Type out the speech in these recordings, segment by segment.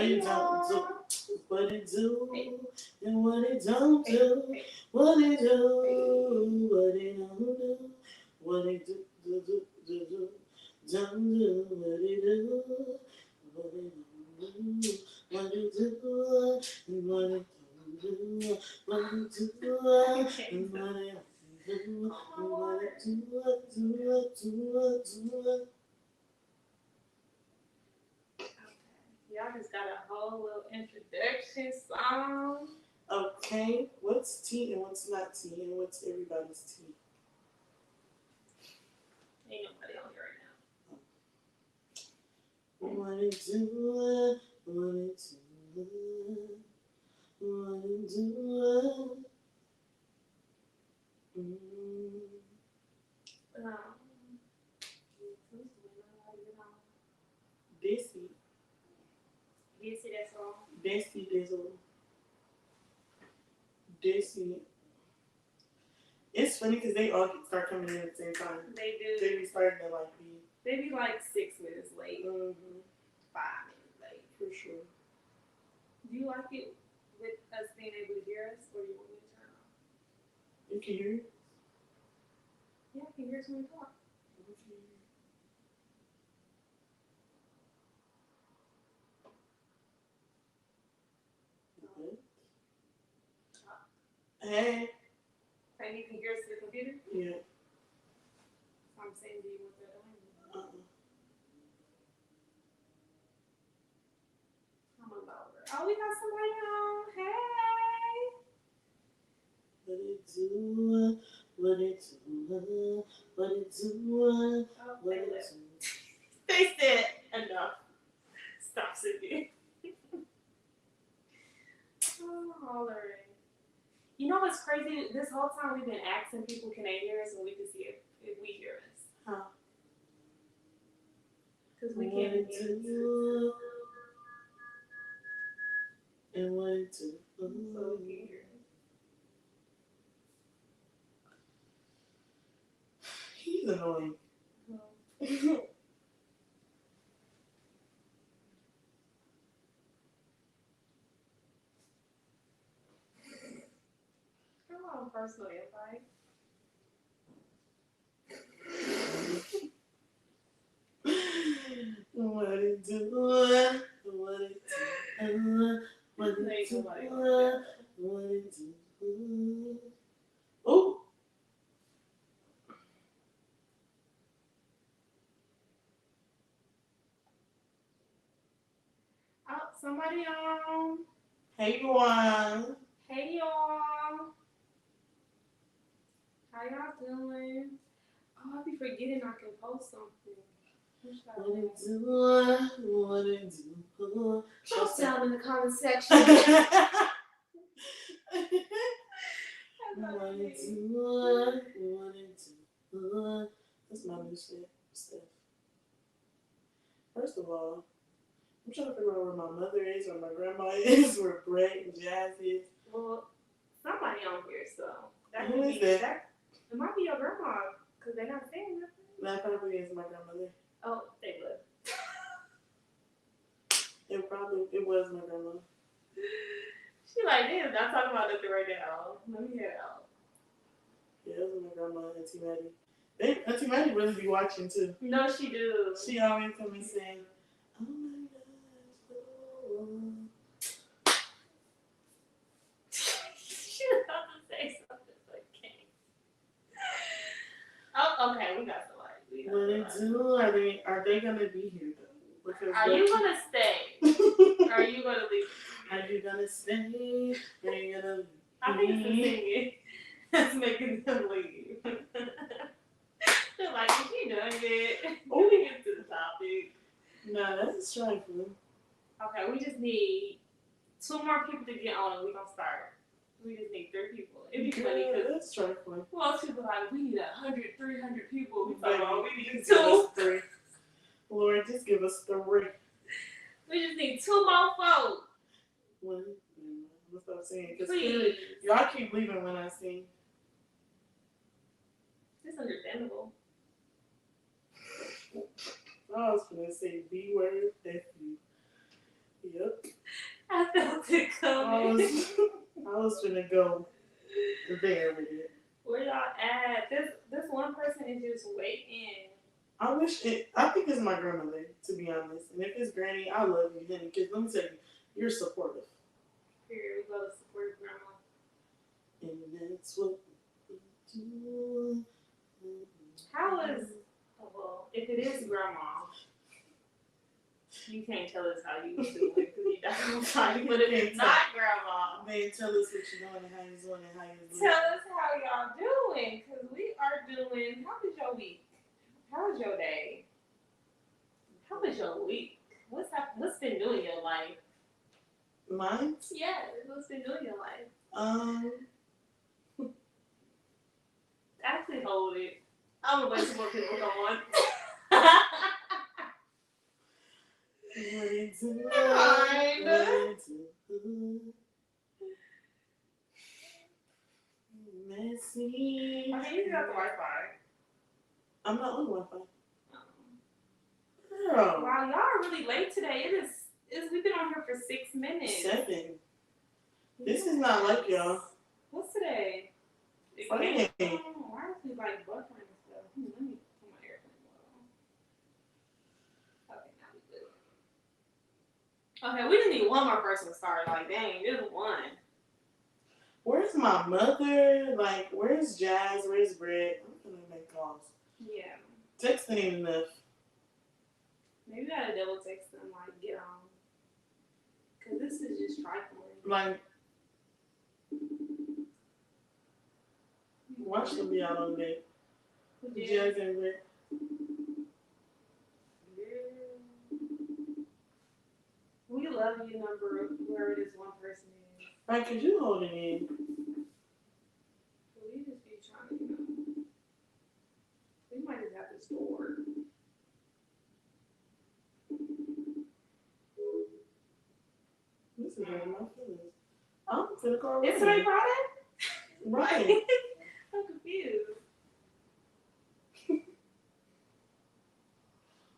it don't do, what it do, and what it don't do, what it do, what it don't do, what it do, don't do, what it do, what it don't do, what it do, and what it don't do, what it do, and what it do, what it do. Y'all just got a whole little introduction song. Okay, what's tea and what's not tea and what's everybody's tea? Ain't nobody on here right now. What it do, what it do, what it do. Desi. Desi, that's all. Desi, Desi. It's funny because they all start coming in at the same time. They do. They be starting to like be. They be like 6 minutes late. 5 minutes late. For sure. Do you like it with us being able to hear us, or do you want me to turn off? You can hear it? Yeah, I can hear us when we talk. Hey. And you can hear us through the computer? Yeah. I'm saying, do you want that on? I'm a lower. Oh, we got somebody on. Hey. What it do? What it do? What it do? What it do? They said enough. Stop singing. Oh, hollering. You know what's crazy? This whole time we've been asking people, can they hear us, and we can see if we hear us. Huh? Because we can't hear us. And what it do? So we can hear us. He's annoying. Come on, personal invite. What it do? What it do? What it do? What it do? Oh. Oh, somebody on. Hey, y'all. Hey, y'all. How y'all doing? Oh, I be forgetting I can post something. What it do? What it do? Post down in the comment section. What it do? What it do? That's my new stuff. First of all, I'm trying to figure out where my mother is, where my grandma is, where Brett and Jazz is. Well, somebody on here, so that Who could is be that? It might be your grandma, because they're not saying nothing. That probably is my grandmother. Oh, they would. It was my grandma. She like, damn, not talking about nothing right now. Let me hear it out. Yeah, it was my grandma, Auntie Maddie. Auntie Maddie really be watching too. No, she do. She always come and say, "Oh my gosh." She was about to say something, but can't. Oh, okay, we got somebody. What it do? Are they gonna be here though? Because are you gonna stay? Are you gonna leave? Are you gonna stay? Are you gonna leave? I think it's the singing that's making them leave. They're like, is she done yet? We get to the topic. No, that's a strike for them. Okay, we just need 2 more people to get on and we're gonna start. We just need 3 people. It'd be funny because that's strike for them. most people are like, we need 100, 300 people. We talk about we need just 2. Give us 3. Lord, just give us 3. We just need 2 more folks. One. Let's stop saying. Because please. Y'all keep leaving when I sing. It's understandable. I was going to say B word, F you. Yep. felt it coming. I was finna go there with it. Where y'all at? This one person is just waiting. I think it's my grandmother, to be honest. And if it's Granny, I love you, honey. Because let me tell you, you're supportive. Here, we go to support grandma. And that's what we do. How is, well, if it is grandma, you can't tell us how you doing because you not gonna tell you. But if it's not grandma, then tell us what you're doing and how you're doing and how you're doing. Tell us how y'all doing because we are doing. How was your week? How was your day? How was your week? What's been doing in your life? Mine? Yeah, what's been doing in your life? Actually, hold it. I'm gonna wait till more people come on. Messy. Okay, you got the Wi-Fi. I'm not on Wi-Fi. Girl. Wow, y'all are really late today. We've been on here for 6 minutes. 7. This is not like y'all. What's today? Friday. Why is we like buffering and stuff? Let me put my airplane mode on. Okay, now we good. Okay, we just need one more person to start. Like, dang, just one. Where's my mother? Like, where's Jazz? Where's Brett? I'm gonna make calls. Yeah. Texting ain't enough. Maybe we gotta double text them, like, get on. Cause this is just trifling. Like, watch them be out on date. Jazz and Brett. We love you, number where this one person is. Right, cause you hold it in. We just be trying to, we might just have to store. This is hurting my feelings. I'm finna call Is today Friday? Right. I'm confused.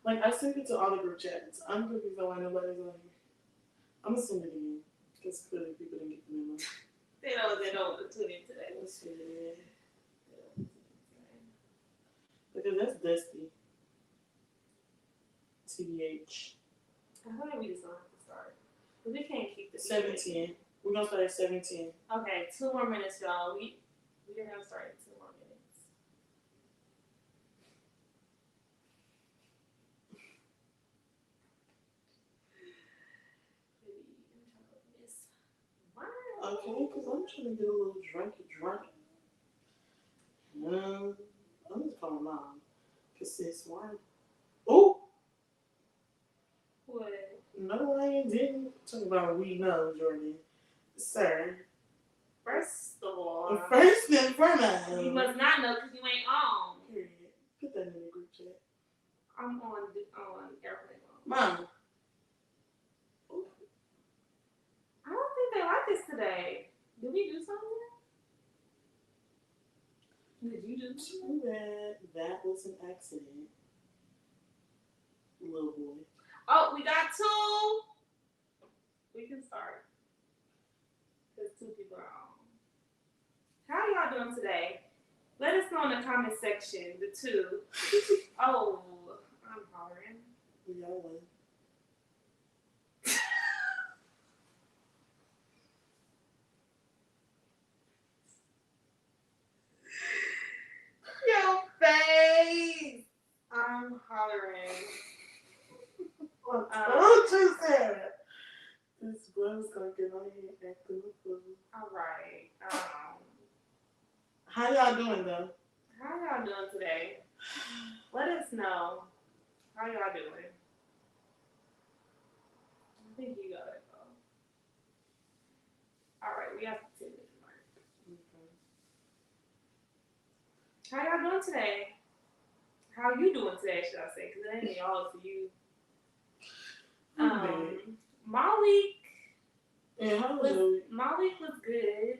Like, I sent it to all the group chats. I'm confused on why nobody's on here. I'm gonna send it again. Because clearly people didn't get the memo. They know what to tune in today. Let's see it. Because that's Dusty. TBH. I thought we just don't have to start. But we can't keep the 7:10. We're gonna start at 7:10. Okay, 2 more minutes, y'all. We're gonna start in 2 more minutes. Okay, because I'm trying to get a little drunk. I'm just calling mom. Because sis, why? Oh! What? No, I didn't. Talk about we know, Jordan. Sir. First of all, First and foremost. you must not know because you ain't on. Period. Put that in the group chat. I'm on airplane mode. Mom. I don't think they like this today. Did we do something? Did you do something? Too bad that was an accident. Little boy. Oh, we got 2. We can start. Because 2 people are on. How y'all doing today? Let us know in the comment section, the 2. Oh, I'm hollering. Y'all won. Your face! I'm hollering. What you said? This blood's gonna get on here acting a fool. Alright. How y'all doing though? How y'all doing today? Let us know. How y'all doing? I think you got it though. Alright, we have to 10 minutes mark. Okay. How y'all doing today? How you doing today, should I say? Because it ain't y'all, it's you. My week. Yeah, how was your week? My week was good.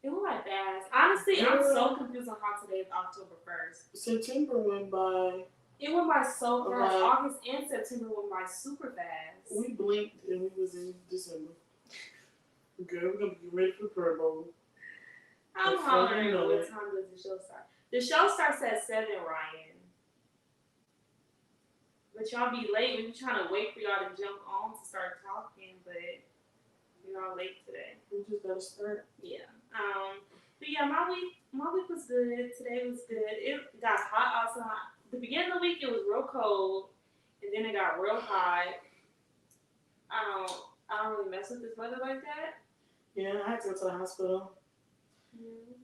It went by fast. Honestly, I'm so confused on how today is October 1st. September went by It went by so fast. Like, August and September went by super fast. We blinked and we was in December. Girl, we're gonna be ready for the Pro Bowl. I'm hollering. What time does the show start? The show starts at 7, Ryan. But y'all be late. We be trying to wait for y'all to jump on to start talking, but we're all late today. We just gotta start. Yeah. But yeah, my week was good. Today was good. It got hot outside. The beginning of the week it was real cold, and then it got real hot. I don't really mess with this weather like that. Yeah, I had to go to the hospital. Mm.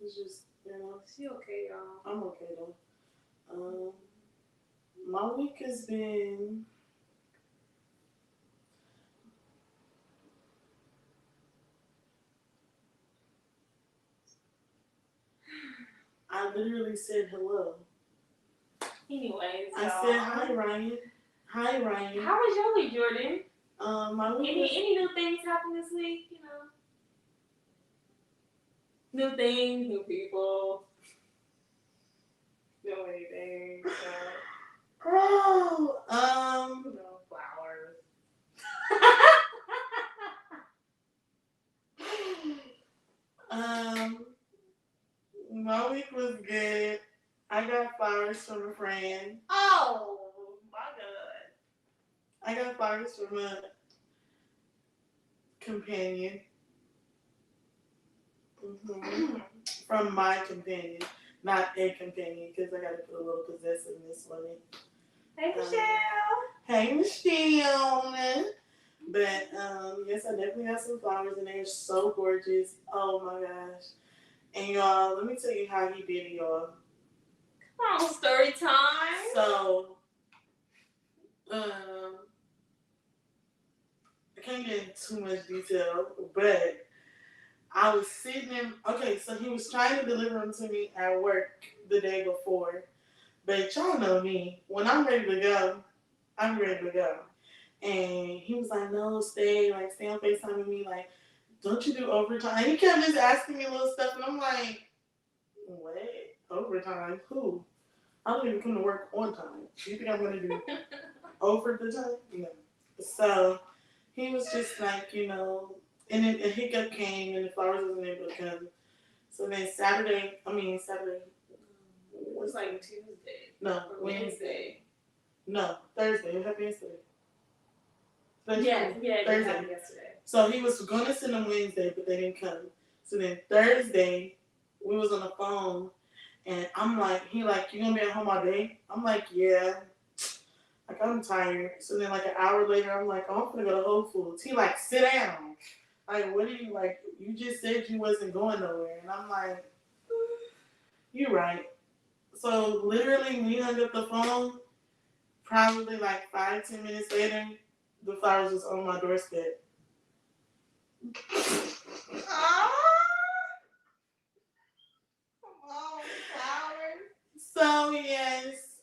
It's just, She okay, y'all. I'm okay though. My week has been I literally said hello. Anyways, I said hi, Ryan. Hi, Ryan. How was your week, Jordan? My week Any new things happened this week? New things, new people, new anything. Oh, Flowers. My week was good. I got flowers from a friend. Oh my God. I got flowers from a companion. Mm-hmm. From my companion, not a companion, because I got to put a little possessiveness on it. Hey, Michelle. Hey, Michelle. But yes, I definitely got some flowers, and they're so gorgeous. Oh my gosh! And y'all, let me tell you how he did it, y'all. Come on, story time. So, I can't get into too much detail, but I was sitting in. Okay, so he was trying to deliver them to me at work the day before. But y'all know me. When I'm ready to go, I'm ready to go. And he was like, no, stay on FaceTime with me. Like, don't you do overtime? And he kept just asking me little stuff. And I'm like, what? Overtime? Who? I don't even come to work on time. You think I'm going to do over the time? No. So he was just like, and then a hiccup came and the flowers wasn't able to come. So then Saturday, it was like Tuesday. No, Wednesday. No, Thursday. It happened yesterday. Yeah, Thursday. Happened yesterday. So he was going to send them Wednesday, but they didn't come. So then Thursday, we was on the phone, and I'm like, he like, you gonna be at home all day? I'm like, yeah. Like, I'm tired. So then like an hour later, I'm like, oh, I'm gonna go to Whole Foods. He like, sit down. Like, what are you like? You just said you wasn't going nowhere, and I'm like, you're right. So literally, when we hung up the phone, probably like 5-10 minutes later, the flowers was on my doorstep. So yes,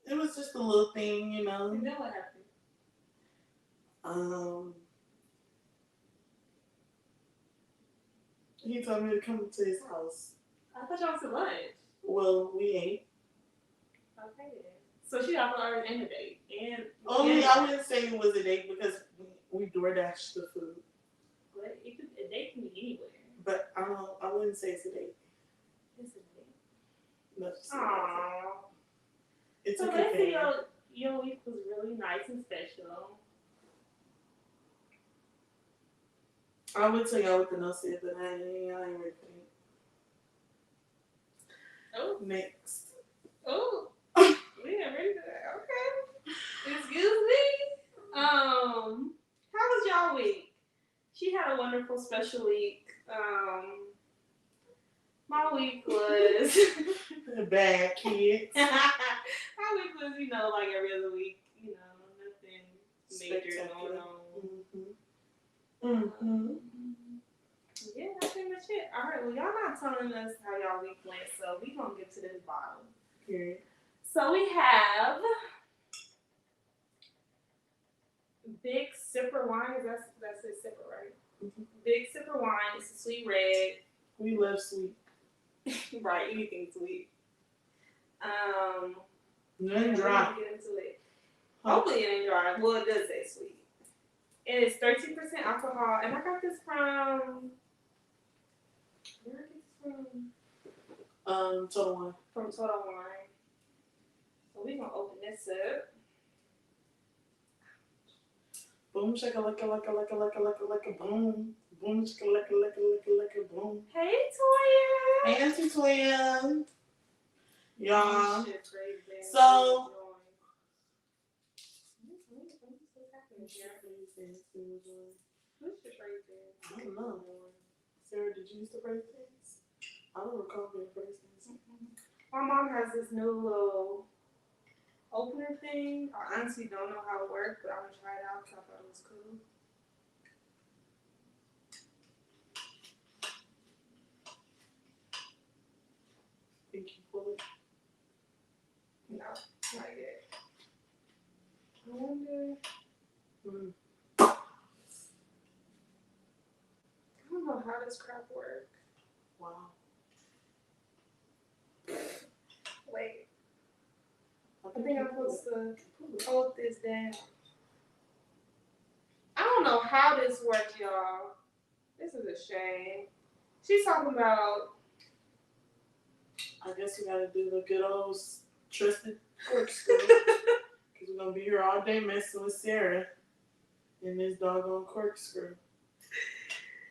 it was just a little thing, And then what happened? He told me to come to his house. I thought y'all was to lunch. Well, we ate. Okay then. So she got flowers and a date. And I wouldn't say it was a date because we DoorDashed the food. But a date can be anywhere. But I wouldn't say it's a date. It's a date. No, just aww. It's so a let's companion. say your week was really nice and special. I would tell y'all what the note said, but I ain't ready for it. Oh. Next. Oh. We ain't ready for that. Okay. Excuse me. How was y'all week? She had a wonderful special week. My week was bad kids. My week was, like every other week. Nothing major going on. Mm-hmm. Yeah, that's pretty much it. All right. Well, y'all not telling us how y'all week went, so we gonna get to this bottom. Okay. So we have Big Sipper wine. That's a sipper, right? Mm-hmm. Big Sipper wine. It's a sweet red. We love sweet. Right, anything sweet. It ain't dry. Get into it. Hopefully it ain't dry. Well, it does say sweet. And it's 13% alcohol. And I got this from. Where did I get this from? Total Wine. From Total Wine. So we're gonna open this up. Boom, shaka, like a boom. Boom, shaka, like a boom. Hey, Toya. Hey, Auntie Toya. Y'all. So. I don't know. Sarah, did you use the bracelets? I don't recall being bracelets. My mom has this new little opener thing. I honestly don't know how it works, but I'm gonna try it out because I thought it was cool. Think you pull it? No, not yet. I wonder. I don't know how this crap works. Wow. Wait. I think I'm supposed to hold this down. I don't know how this works, y'all. This is a shame. She's talking about. I guess we gotta do the good old trusted corkscrew. Because we're gonna be here all day messing with Sarah in this doggone corkscrew.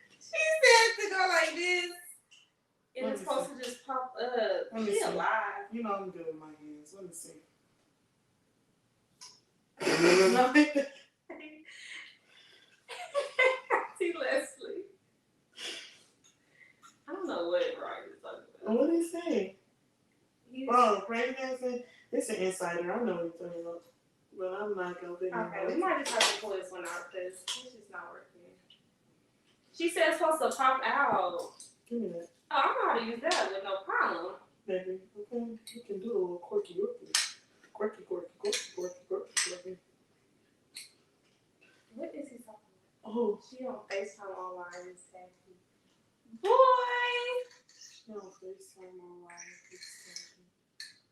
She said to go like this. And it's supposed to just pop up. She alive. You know I'm good with my hands. Let me see. See Leslie. I don't know what Ryan is talking about. What did he say? Oh, Craig said it's an insider. I know what he's talking about. But I'm not gonna be. Okay, we might just have to pull this one out because it's just not working. She said it's supposed to pop out. Give me that. Oh, I know how to use that with no problem. Baby, okay. You can do a little quirky. What is he talking about? Oh. She on FaceTime online is happy. Boy! She on FaceTime online.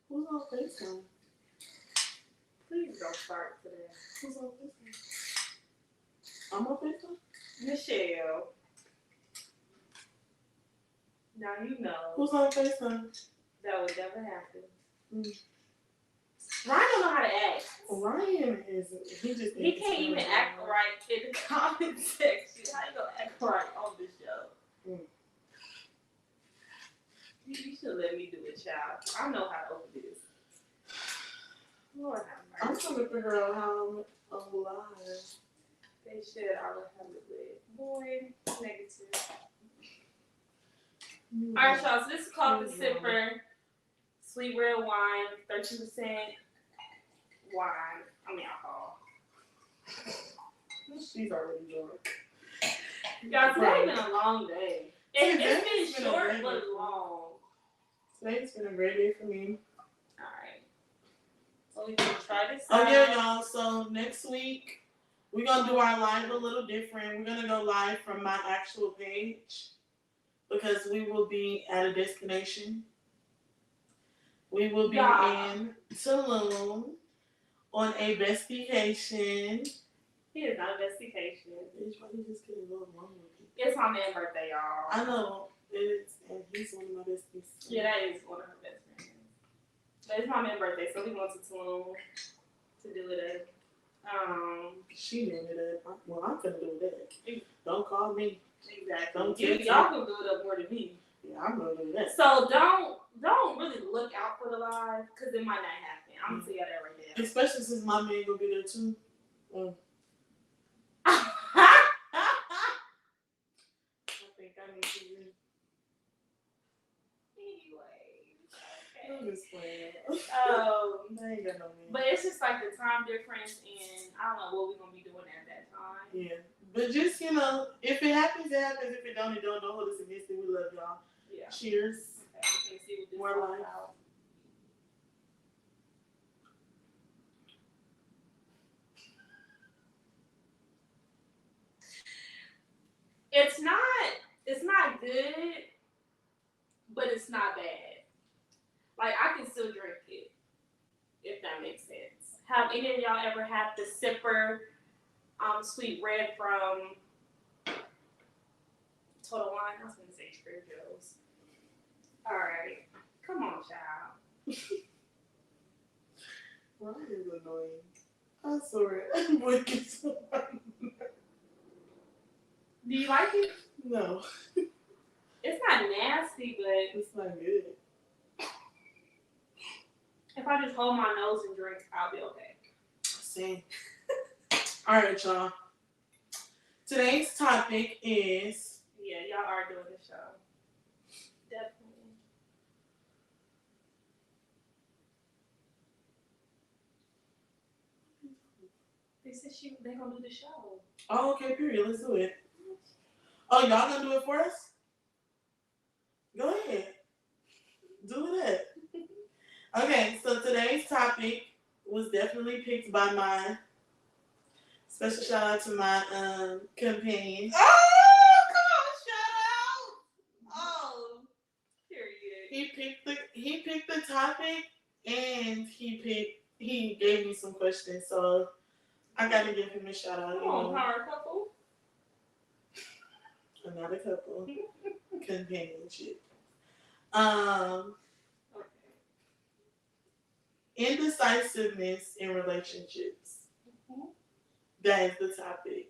Who's on FaceTime? Please don't start today. Who's on FaceTime? I'm on FaceTime? Michelle. Now you know. Who's on FaceTime? That would never happen. Mm. Ryan don't know how to act. Ryan isn't. He can't even act right in the comment section. How you gonna act right on the show? Mm. You should let me do it, child. I know how to open this. Lord have mercy. I'm trying to figure out how I'm live. They should. I would have it lit. Boy, negative. Alright, y'all. So this is called the Sipper Sweet Red Wine, 13% wine. I mean alcohol. She's already drunk. Y'all, today's been a long day. It's been short but long. Today's been a great day for me. Alright. So we can try this out. out. Yeah, y'all. So next week, we're going to do our live a little different. We're going to go live from my actual page because we will be at a destination. We will be in Tulum on a bestie-cation. He is not a bestie-cation. He's probably just getting a little lonely. It's my man's birthday, y'all. I know. It's, and he's one of my besties. Yeah, that is one of her best friends. But it's my man's birthday, so we going to Tulum to do it. She named it up. Well, I'm gonna do that. Don't call me. Exactly. Don't y'all can do it up more than me. Yeah, I'm gonna do that. So don't really look out for the live because it might not happen. I'm gonna tell you that right now. Especially since my man gonna be there too. I think I need to read. I'm just playing. I ain't got no man. But it's just like the time difference, and I don't know what we're gonna be doing at that time. Yeah, but just if it happens, it happens. If it don't, it don't. Don't hold us against it. We love y'all. Yeah. Cheers. Okay, see what this More life. out. It's not good, but it's not bad. Like I can still drink it, if that any of y'all ever had the sipper sweet red from Total Wine? I was going to say Trader Joe's. All right. Come on, child. Ryan is annoying. I swear. I'm working so hard. Do you like it? No. It's not nasty, but It's not good. if I just hold my nose and drink, I'll be okay. Same. All right, y'all. Today's topic is... Yeah, y'all are doing the show. Definitely. They said they're going to do the show. Oh, okay, period. Let's do it. Oh, y'all gonna do it for us? Go ahead. Do that. Okay, so today's topic was definitely picked by my special shout out to my companion. Oh, come on, shout out. Oh, period. He picked the topic and he gave me some questions, so I gotta give him a shout out. Come on, power couple. Another couple. Companionship. Indecisiveness in relationships. Mm-hmm. That is the topic.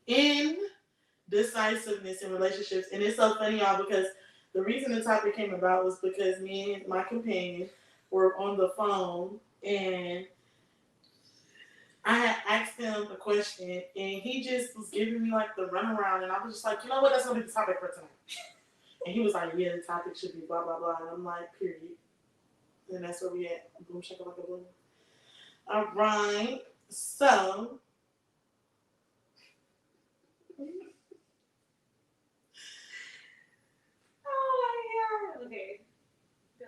Indecisiveness in relationships. And it's so funny, y'all, because the reason the topic came about was because me and my companion were on the phone and I had asked him a question and he just was giving me like the runaround and I was just like, you know what, that's gonna be the topic for tonight. And he was like, yeah, the topic should be blah blah blah. And I'm like, period. And that's where we at. Boom shakalaka boom. All right. So Oh my god. Okay. Go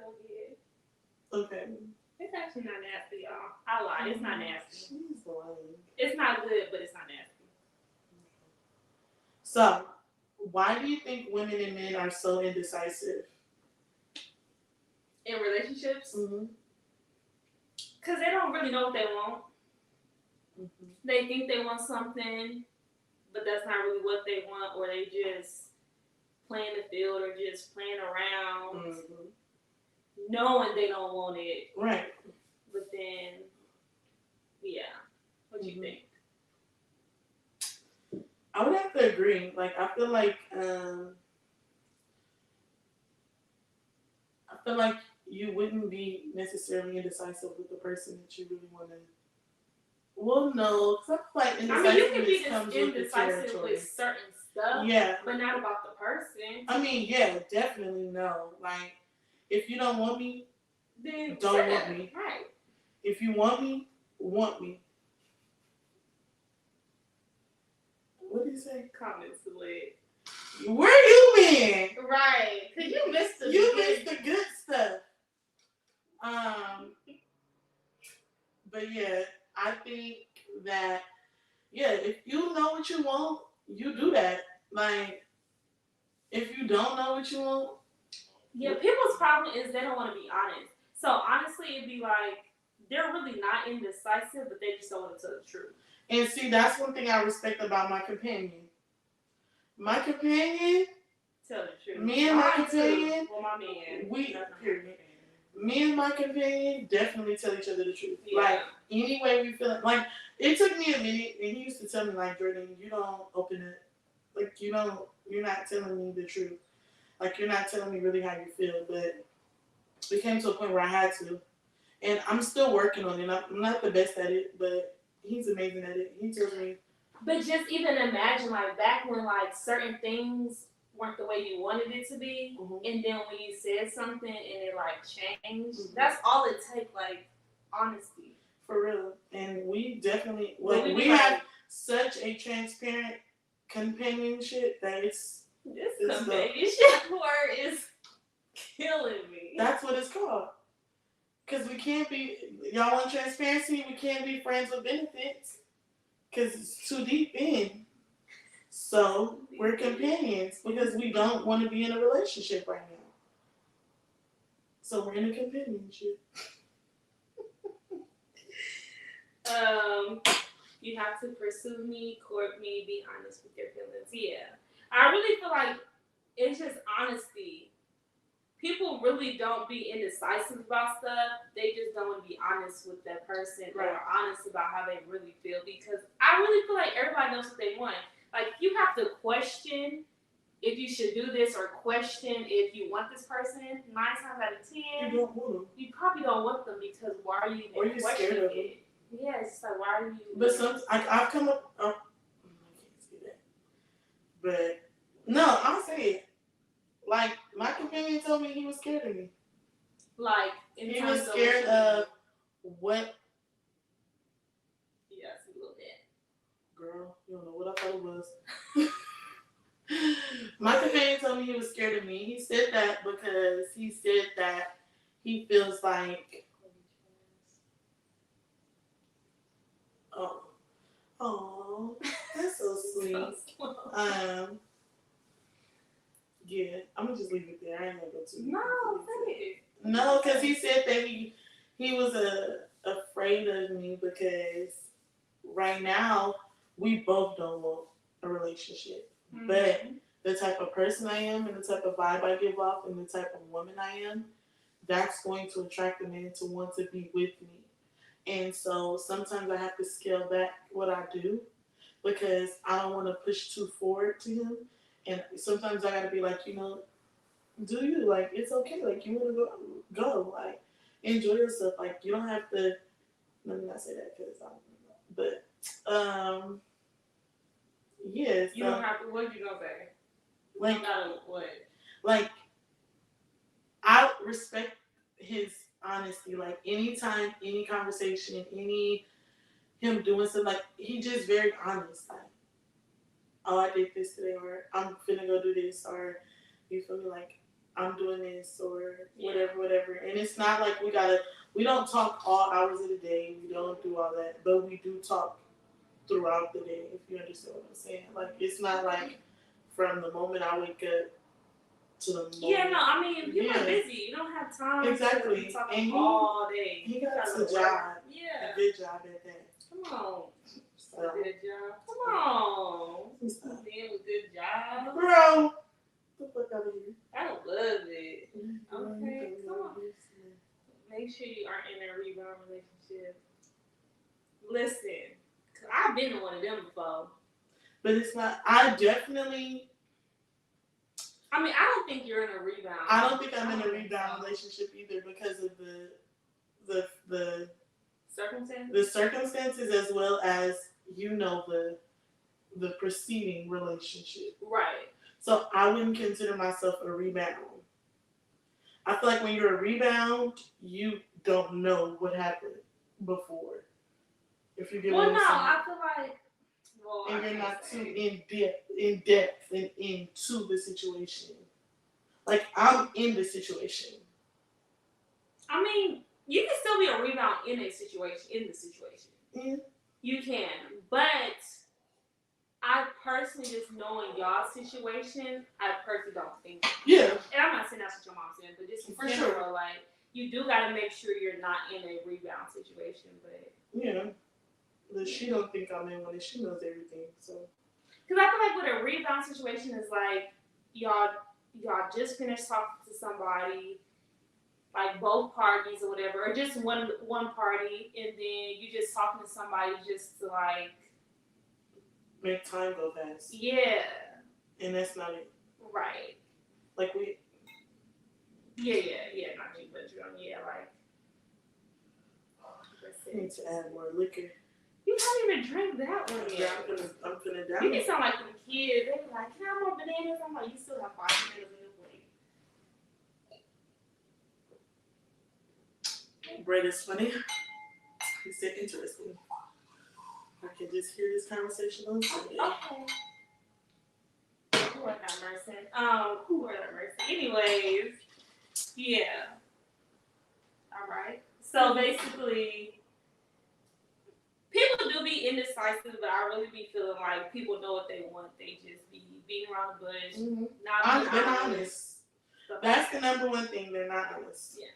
ahead. okay. It's actually not nasty, y'all. I lied. It's not nasty. She's lying. It's not good, but it's not nasty. So, why do you think women and men are so indecisive? In relationships? Mm-hmm. Because they don't really know what they want. Mm-hmm. They think they want something, but that's not really what they want, or they just playing the field or just playing around, Mm-hmm. knowing they don't want it. Right. But then, yeah. What do you think? I would have to agree. Like, I feel like you wouldn't be necessarily indecisive with the person that you really want to. Well, no, because I feel like you can be indecisiveness comes with the indecisive territory. with certain stuff, Yeah. but not about the person. I mean, yeah, definitely no. Like, if you don't want me, Then don't want me. Right. If you want me, want me. What did he say? Comments delayed. Where you been? Right. Because you missed the good stuff. But yeah, I think that, yeah, if you know what you want, you do that. Like, if you don't know what you want. Yeah, people's problem is they don't want to be honest. So honestly, it'd be like, they're really not indecisive, but they just don't want to tell the truth. And see, that's one thing I respect about my companion. My companion, tell the truth. Me and my companion, well, my man, period. Me and my companion definitely tell each other the truth. Yeah. Like, any way we feel it. Like, it took me a minute, and he used to tell me, like, Jordan, you don't open it. Like, you're not telling me the truth. Like, you're not telling me really how you feel. But it came to a point where I had to. And I'm still working on it. I'm not the best at it, but he's amazing at it. He tells me. But just even imagine, like, back when, like, certain things weren't the way you wanted it to be, Mm-hmm. and then when you said something and it, like, changed, mm-hmm. That's all it takes, like, honesty. For real. And we definitely, like, we have such a transparent companionship that it's companionship word is killing me. That's what it's called. Because we can't be, y'all want transparency, we can't be friends with benefits. Because it's too deep in. So, we're companions because we don't want to be in a relationship right now. So, we're in a companionship. You have to pursue me, court me, be honest with your feelings. Yeah. I really feel like it's just honesty. People really don't be indecisive about stuff. They just don't want to be honest with that person or honest about how they really feel. Because I really feel like everybody knows what they want. Like, you have to question if you should do this or question if you want this person. 9 times out of 10, you don't want them. You probably don't want them because why are you Or you're scared of them. Yeah, it's just like, why are you? But I've come up. I can't say that. But no, I'm saying, like, my companion told me he was scared of me. Like, he was scared of what? Yes, a little bit. Girl, you don't know what I thought it was. My companion told me he was scared of me. He said that because he said that he feels like, oh, that's so sweet. Yeah, I'm gonna just leave it there. I ain't gonna go too. No, say it. No, because he said that he was afraid of me because right now we both don't want a relationship. Mm-hmm. But the type of person I am and the type of vibe I give off and the type of woman I am, that's going to attract a man to want to be with me. And so sometimes I have to scale back what I do because I don't want to push too forward to him. And sometimes I gotta be like, do you? Like, it's okay. Like, you want to go. Like, enjoy yourself. Like, you don't have to. Let me not say that because I don't know. But, yes. You don't have to. What you gonna say? Like, what? Like, I respect his honesty. Like, anytime, any conversation, him doing something, like, he just very honest. Like, oh, I did this today, or I'm finna go do this, or you feel me, like, I'm doing this, or whatever. And it's not like we don't talk all hours of the day. We don't do all that, but we do talk throughout the day, if you understand what I'm saying. Like, it's not like from the moment I wake up to the moment. Yeah, no, I mean, people are busy. You don't have time to talk all day. He got a job. Yeah. A good job at that. Come on. A good job. Come on. Man with good job. Bro. Get the fuck out of here. I love it. Okay, come on. Make sure you aren't in a rebound relationship. Listen, cause I've been in one of them before. But it's not. I don't think you're in a rebound. I don't think I'm in a rebound relationship either because of the circumstances. The circumstances as well as the preceding relationship. Right. So I wouldn't consider myself a rebound. I feel like when you're a rebound, you don't know what happened before. If you get what I'm saying. I feel like. And you're not too in depth and into the situation. Like, I'm in the situation. I mean, you can still be a rebound in the situation. Yeah. You can, but I personally, just knowing y'all's situation, I personally don't think. Yeah. And I'm not saying that's what your mom's saying, but just in general, like, you do gotta make sure you're not in a rebound situation. But yeah, but she don't think I'm in one, and she knows everything. So. Because I feel like with a rebound situation is like y'all just finished talking to somebody, like both parties or whatever, or just one party, and then you just talking to somebody just to like make time go fast. Yeah. And that's not it. Right. Like we. Yeah, not you, but like. I need to add more liquor. You can't even drink that one yet. I'm gonna down. You can sound like them kids. They be like, "Can I have more bananas?" I'm like, "You still have 5 bananas in your plate." Brett is funny. He said interesting. I can just hear this conversation on Sunday. Okay. Lord have mercy. Lord have mercy. Anyways, yeah. All right. So basically, people do be indecisive, but I really be feeling like people know what they want. They just be beating around the bush. Mm-hmm. Not they're not honest. That's the number one thing. They're not honest. Yeah.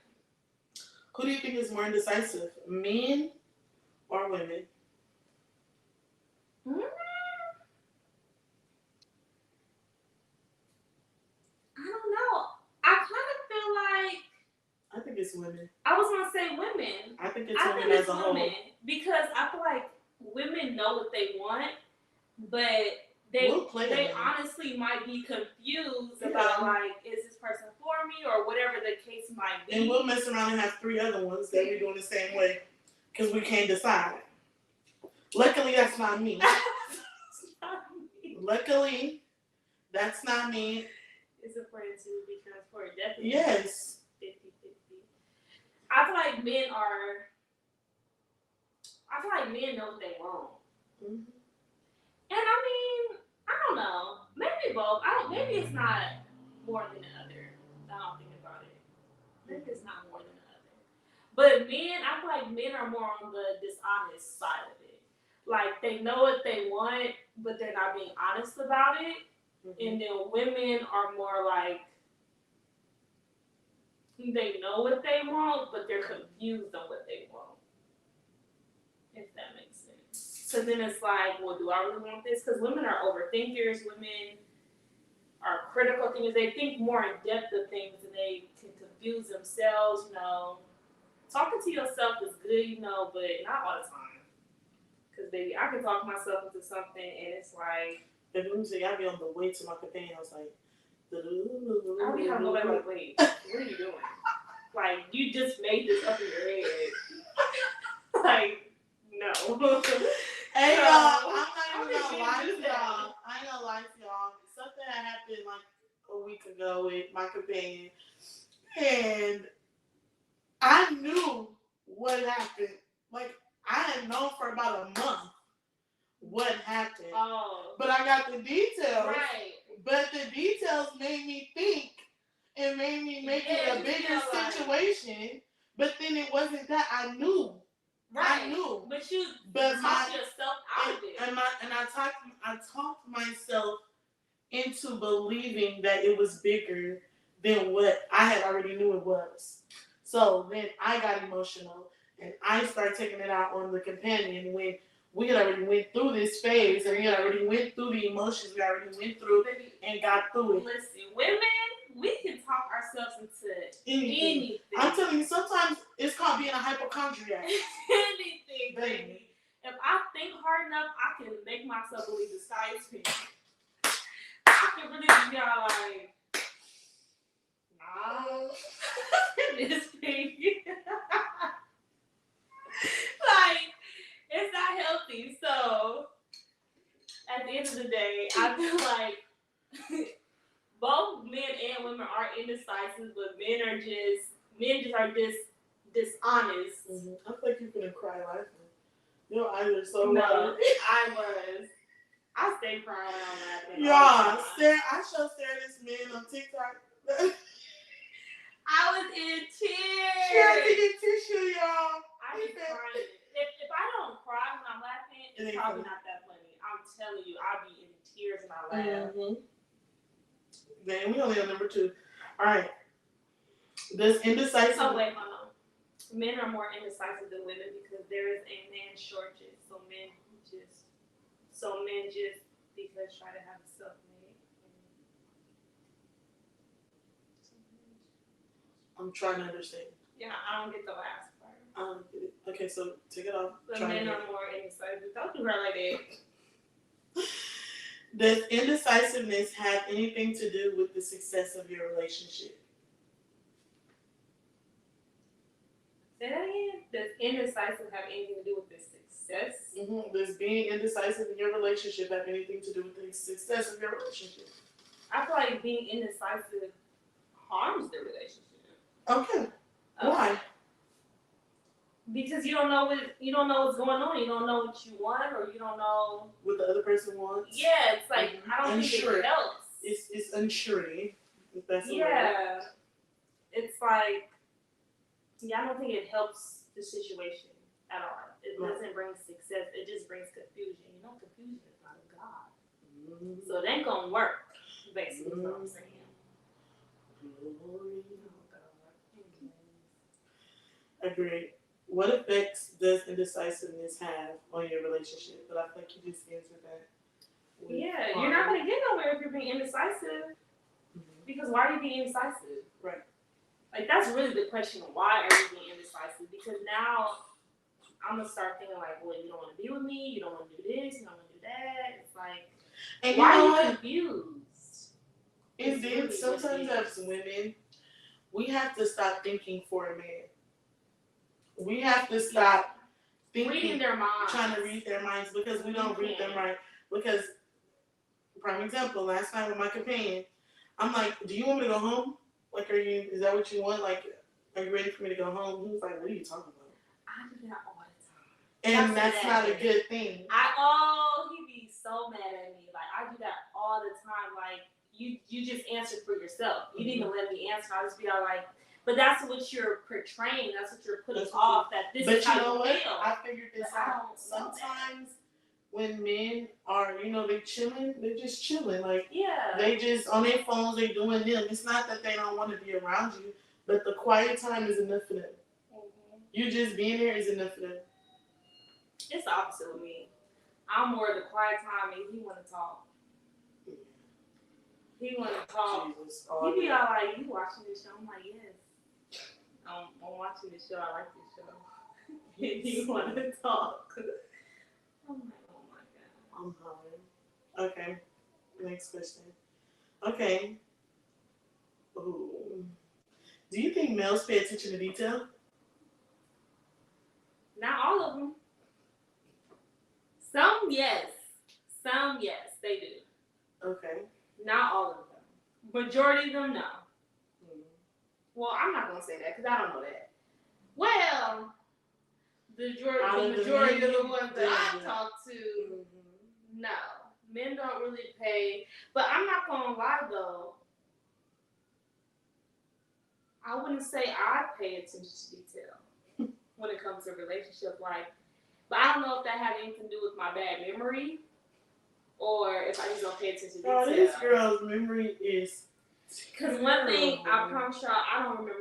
Who do you think is more indecisive, men or women? Mm, I don't know. I kind of feel like I think it's women. I was gonna say women. I think it's I women think as it's a whole. women because I feel like women know what they want, but We'll play they them. honestly might be confused Yeah. about like, is this person for me or whatever the case might be. And we'll mess around and have 3 other ones that we're doing the same way because we can't decide. Luckily, that's not me. Luckily, that's not me. It's important to be transparent, definitely. Yes. 50-50. I feel like men know what they want. Mm-hmm. And I mean, I don't know. Maybe both. Maybe it's not more than the other. I don't think about it. Maybe it's not more than the other. But men, I feel like men are more on the dishonest side of it. Like they know what they want, but they're not being honest about it. Mm-hmm. And then women are more like they know what they want, but they're confused on what they want. If that makes sense. So then it's like, well, do I really want this? Because women are overthinkers. Women are critical thinkers. They think more in depth of things and they can confuse themselves, you know. Talking to yourself is good, you know, but not all the time. Because, baby, I can talk myself into something and it's like. If you say, I be on the way to my companion, I was like, I'll be having nobody like, wait, what are you doing? Like, you just made this up in your head. Like, no. Hey, y'all, I'm not even gonna lie to y'all. I ain't gonna lie to y'all. Something that happened like a week ago with my companion, and I knew what happened. Like, I had known for about a month what happened. Oh. But I got the details. Right. But the details made me think and made me make it a bigger situation. But then it wasn't that. I knew. Right. I knew. But you talked yourself out of it. And I talked myself into believing that it was bigger than what I had already knew it was. So then I got emotional and I started taking it out on the companion when we had already went through this phase and we had already went through the emotions we already went through and got through it. Listen, women, we can talk ourselves into anything. I'm telling you, sometimes it's called being a hypochondriac. Anything, baby. If I think hard enough, I can make myself believe the sky is pink. I can really be all like, nah, it's pink. Like, it's not healthy. So, at the end of the day, I feel like both men and women are indecisive, but men just are dishonest. Mm-hmm. I feel like you're gonna cry laughing. Your eyes are so No, watery. I stay crying when I'm laughing. Y'all, I showed Sarah this man on TikTok. I was in tears. She had to get tissue, y'all. I be crying. If I don't cry when I'm laughing, it's probably not that funny. I'm telling you, I be in tears when I laugh. Mm-hmm. Then we only on number 2. All right. Does indecisive? Oh wait, hold on. Men are more indecisive than women because there is a man shortage. So men just because try to have self-made. I'm trying to understand. Yeah, I don't get the last part. I don't get it. Okay, so take it off. The men are more indecisive. Don't do her like that. Does indecisiveness have anything to do with the success of your relationship? Say that again. Does indecisive have anything to do with the success? Mm-hmm. Does being indecisive in your relationship have anything to do with the success of your relationship? I feel like being indecisive harms the relationship. Okay. Why? Because you don't know what's going on. You don't know what you want, or you don't know what the other person wants. Yeah, it's like I don't think it helps. It's unsurety. If that's yeah. It's like I don't think it helps the situation at all. It doesn't bring success. It just brings confusion. You know, confusion is not of God. Mm-hmm. So it ain't gonna work. Basically, is what I'm saying. Agreed. What effects does indecisiveness have on your relationship? But I think you just answered that. Yeah, you're not going to get nowhere if you're being indecisive. Because why are you being indecisive? Right. Like, that's really the question. Why are you being indecisive? Because now I'm going to start thinking like, well, you don't want to be with me. You don't want to do this. You don't want to do that. It's like, and why are you confused? Is it sometimes as women, we have to stop thinking for a man. We have to stop thinking, reading their minds, trying to read their minds, because we don't read them right. Because, prime example, last night with my companion, I'm like, do you want me to go home? Like, is that what you want? Like, are you ready for me to go home? He was like, what are you talking about? I do that all the time. And that's not a good thing. He be so mad at me. Like, I do that all the time. Like, you just answered for yourself. You didn't even let me answer. I just be all like, but that's what you're portraying. That's what you're putting off. That this is how you feel. I figured this out. Sometimes when men are, they chilling, they're just chilling. Like, they just on their phones, they doing them. It's not that they don't want to be around you, but the quiet time is enough for them. Mm-hmm. You just being there is enough for them. It's the opposite with me. I'm more the quiet time, and he want to talk. He want to talk. Jesus, he be all like, "You watching this show?" I'm like, "Yes, I'm watching this show. I like this show." And he want to talk. I'm like, "Oh my god." I'm hungry. Okay, next question. Okay. Ooh. Do you think males pay attention to detail? Not all of them. Some yes, they do. Okay. Not all of them. Majority of them, no. Well, I'm not gonna say that because I don't know that. Well, the majority of the ones that I talk to, no, men don't really pay. But I'm not gonna lie though. I wouldn't say I pay attention to detail when it comes to a relationship, but I don't know if that had anything to do with my bad memory or if I just don't pay attention to detail. Oh, this girl's memory is. Because one thing I promise y'all, I don't remember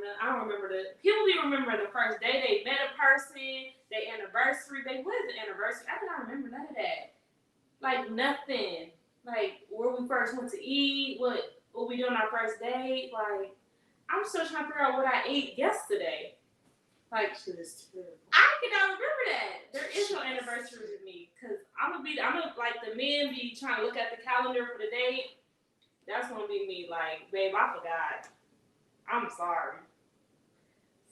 people do remember the first day they met a person, their anniversary. What is the anniversary? I don't remember none of that. Like nothing. Like where we first went to eat, what we doing our first date. Like I'm still trying to figure out what I ate yesterday. Like I cannot remember that. There is no anniversary with me because I'm gonna like the men be trying to look at the calendar for the date. That's gonna be me. Like, babe, I forgot. I'm sorry.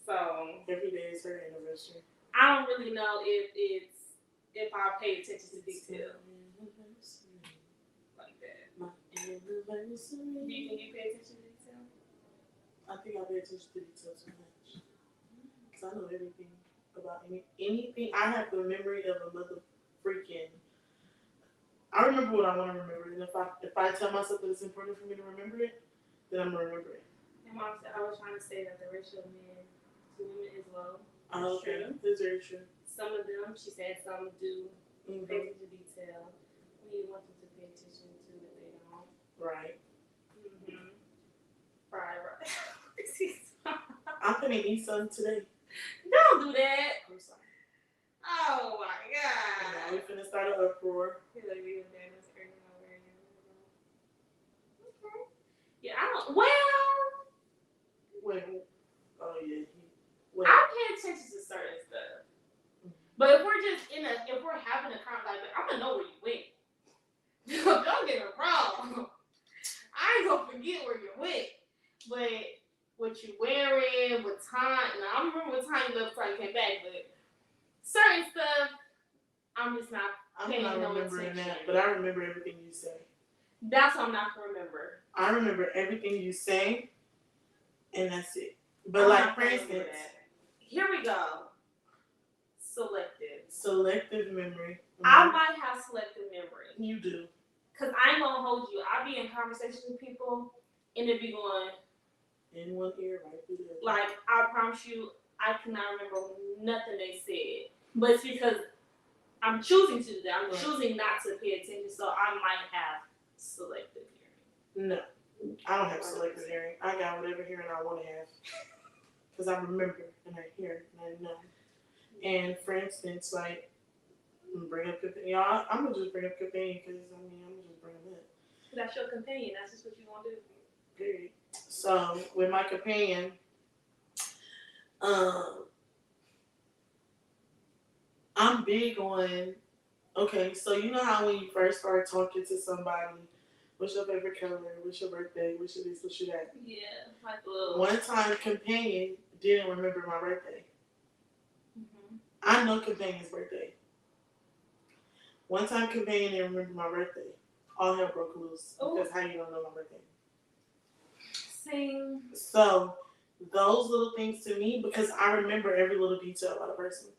So every day is her anniversary. I don't really know if I pay attention to detail like that. My anniversary. Do you think you pay attention to detail? I think I pay attention to detail too much. Because I know everything about anything. I have the memory of a mother freaking. I remember what I want to remember, and if I tell myself that it's important for me to remember it, then I'm gonna remember it. And Mom said I was trying to say that the ratio of men to women is low. Okay, that's very true. Some of them, she said, some do pay attention to detail. We want them to pay attention to it, they don't. Right. Mm-hmm. Right. I'm gonna eat some today. Don't do that. I'm sorry. Oh my god. Now we're finna start an uproar. Okay. Yeah, I don't. Well. Wait. Oh yeah. I pay attention to certain stuff. But if we're just if we're having a conversation, I'm gonna know where you went. Don't get me wrong. I ain't gonna forget where you went. But what you wearing, what time? Now I remember what time you left before you came back, but certain stuff, I'm just not paying no attention. That, but I remember everything you say. That's what I'm not gonna remember. I remember everything you say, and that's it. But like, for instance, here we go. Selective memory. Mm-hmm. I might have selective memory. You do. Cause I ain't gonna hold you. I be in conversations with people, and it be going in one ear, right through the other. Like I promise you, I cannot remember nothing they said. But it's because I'm choosing to do that. I'm choosing not to pay attention, so I might have selective hearing. No, I don't have selective hearing. I got whatever hearing I want to have. Because I remember, and I hear, and I know. And for instance, like, bring up companion. Y'all, I'm gonna just bring up companion because I'm gonna just bring them up. That's your companion. That's just what you want to do. Period. So with my companion, I'm big on. Okay, so you know how when you first start talking to somebody, what's your favorite color? What's your birthday? What's your this? What's your that? Yeah, like a little. One time, companion didn't remember my birthday. Mm-hmm. I know companion's birthday. One time, companion didn't remember my birthday. All hell broke loose because how you don't know my birthday? Same. So those little things to me, because I remember every little detail about a person.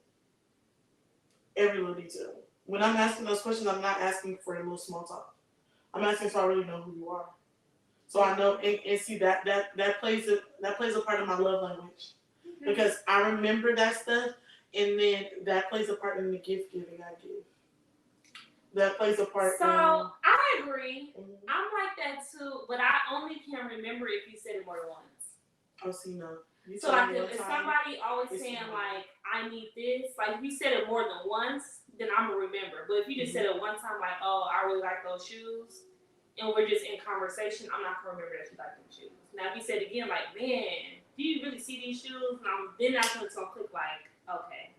Every little detail. When I'm asking those questions, I'm not asking for a little small talk. I'm asking so I really know who you are. So I know and see that plays a part of my love language. Because I remember that stuff, and then that plays a part in the gift giving I give. That plays a part. So I agree. Mm-hmm. I'm like that too, but I only can remember if you said it more than once. Oh, see, no. So like if somebody always saying like I need this, like if you said it more than once, then I'm gonna remember. But if you just said it one time, like I really like those shoes, and we're just in conversation, I'm not gonna remember that you like them shoes. Now if you said it again, like man, do you really see these shoes? And then that's when it's gonna click. Like okay.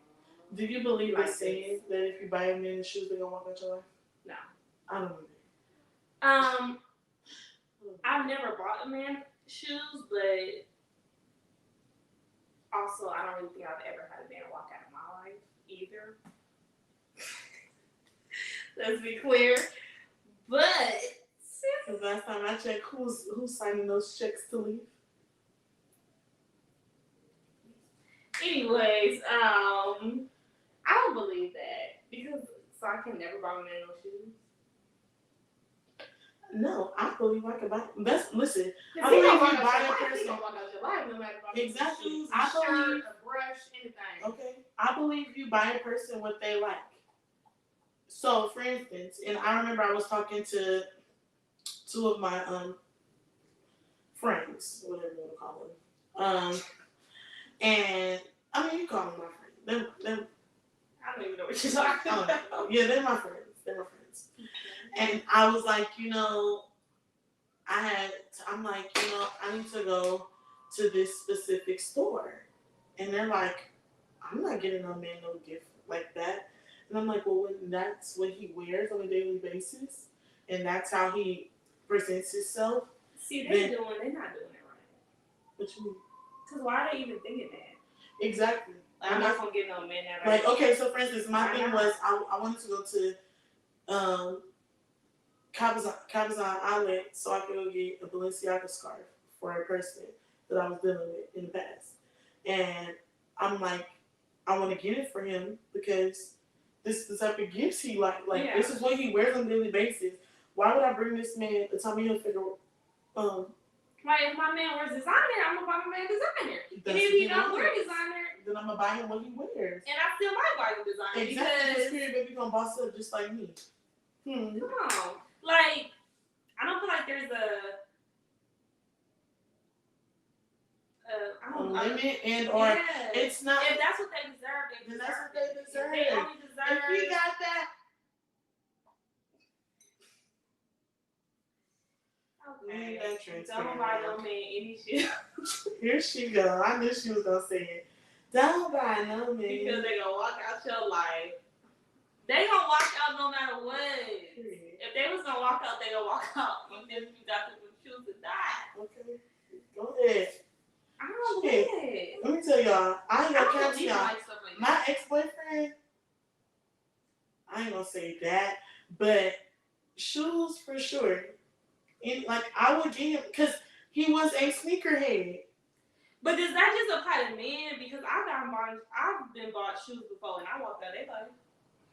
Do you believe the saying that if you buy a man shoes, they're gonna walk out your life? No. I don't believe it. I've never bought a man shoes, but also I don't really think I've ever had a man walk out of my life either. Let's be clear. But because last time I checked, who's signing those checks to leave? Anyways, I don't believe that because so I can never buy a man no shoes. No, I believe I can buy. Listen. I believe you buy a person. Walk out your life, no matter exactly. Shoes, I believe a brush, anything. Okay, I believe you buy a person what they like. So, for instance, and I remember I was talking to two of my friends, whatever you want to call them, and I mean you call them my friends. They're I don't even know what you're talking about. Yeah, they're my friends. And I was like, I'm like, I need to go to this specific store. And they're like, I'm not getting no man no gift like that. And I'm like, well, when that's what he wears on a daily basis, and that's how he presents himself. See, they're not doing it right. What you mean? Because why are they even thinking that? Exactly. Like, I'm not going to get no man that right. Like, okay, so for instance, my thing was, I wanted to go to Cabazon Outlet so I could go get a Balenciaga scarf for a person that I was dealing with in the past. And I'm like, I want to get it for him because this is the type of gifts he like. Like, this is what he wears on a daily basis. Why would I bring this man the time he'll figure like, if my man wears designer, I'm going to buy my man designer. And if he don't wear designer, then I'm going to buy him what he wears. And I still might buy him designer. Exactly. Because this baby going to boss up just like me. Come on. Like, I don't feel like there's a limit and or it's not. If that's what they deserve, then that's what they deserve. If they only deserve. If we got that. Okay. Don't buy no man any shit. Here she go. I knew she was gonna say it. Don't buy no man. Because they gonna walk out your life. They gonna walk out no matter what. If they was gonna walk out, they gonna walk out. Even if you got to choose to die. Okay. Go ahead. I don't believe it. Let me tell y'all. I ain't gonna catch y'all. Like my ex-boyfriend, I ain't gonna say that, but shoes for sure. And like I would get him because he was a sneakerhead. But does that just apply to men? Because I've been bought shoes before and I walked out they like.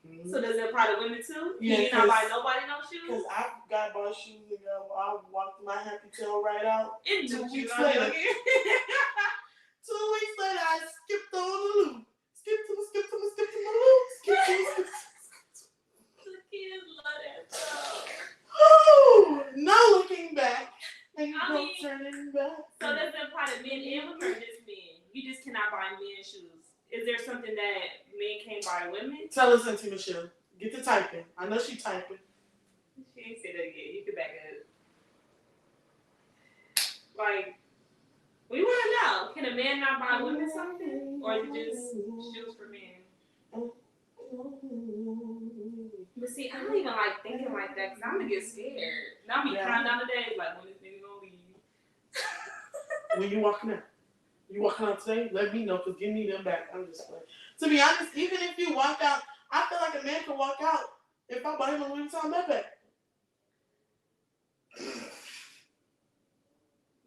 Mm-hmm. So does it apply to women too? Yeah, you not buy nobody no shoes? Because I got bought shoes and I walked my happy tail right out. And 2 weeks later. 2 weeks later, I skipped on the loop. Skip to my loop. The kids love that stuff. Oh, no looking back. And you don't turn back. So does it apply to men and women or just men? You just cannot buy men shoes. Is there something that can't buy women. Tell us, Auntie Michelle. Get to typing. I know she typing. She ain't say that again. You can back it up. Like, we want to know: can a man not buy women something, or is it just shoes for men? But see, I don't even like thinking like that because I'm gonna get scared. And I'll be counting down the days like when this nigga gonna leave. When you walking out today, let me know because give me them back. I'm just like, to be honest, even if you walk out, I feel like a man can walk out if I buy him a Louis Vuitton backpack.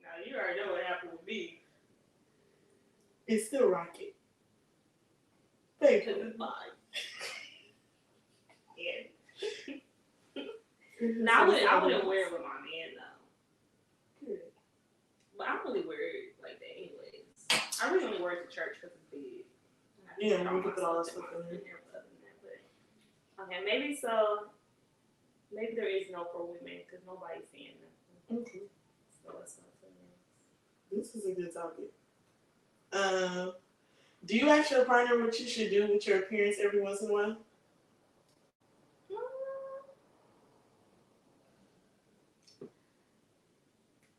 Now you already know what happened with me. It's still rocket. Baby. Because it's mine. Yeah. Now I wouldn't wear it with my man though. Good. But I don't really wear it like that anyways. I really only wear it to church because it's big. Yeah, we can put all that stuff in there. But, okay, maybe so. Maybe there is no for women because nobody's saying nothing. Okay. So let's not say that. This is a good topic. Do you ask your partner what you should do with your appearance every once in a while?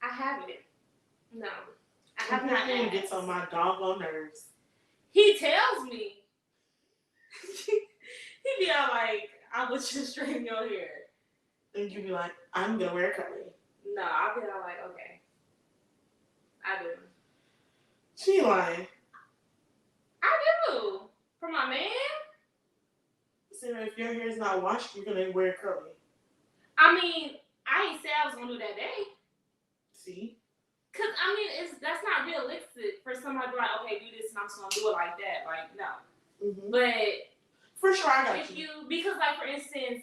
I haven't. No. I have not. He gets on my doggone nerves. He tells me. He be all like, I was just straightening your hair. And you be like, I'm gonna wear curly. No, I'll be all like, okay. I do. She lying. I do. For my man? Sarah, if your hair is not washed, you're gonna wear curly. I mean, I ain't say I was gonna do that day. See? Cause I mean, that's not realistic for somebody to be like, okay, do this and I'm just gonna do it like that. Like, no. Mm-hmm. But for sure, I got if you because like for instance,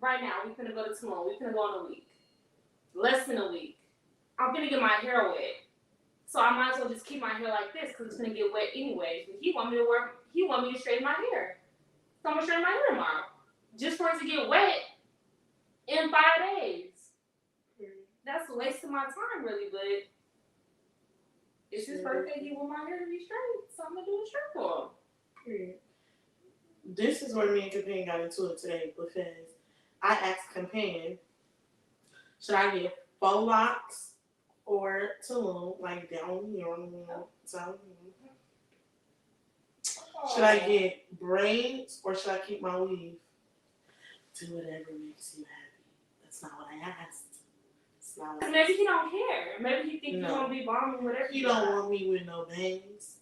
right now we finna go to Tulum. We finna go in a week, less than a week. I'm gonna get my hair wet, so I might as well just keep my hair like this because it's gonna get wet anyways. But he want me to straighten my hair, so I'm gonna straighten my hair tomorrow, just for it to get wet in 5 days. That's a waste of my time, really, but it's his birthday. He want my hair to be straight, so I'm gonna do it straight for him. This is where me and Companion got into it today because I asked Companion, should I get faux locks or Tulum, like down here on the down here? Should I get braids or should I keep my weave? Do whatever makes you happy. That's not what I asked. Maybe he don't care. Maybe he think you're gonna be bombing whatever. He don't want me with no bangs.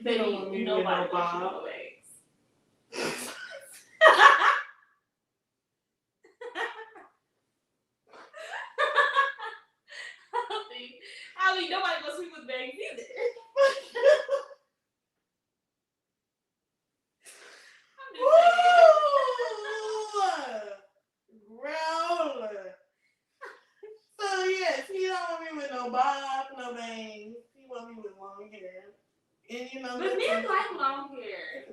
Baby, don't want me with no bob. I mean, nobody goes sleep with bangs either. Growl. So yes, he don't want me with no bob, no bangs. He want me with long hair. And you know, but men like long hair.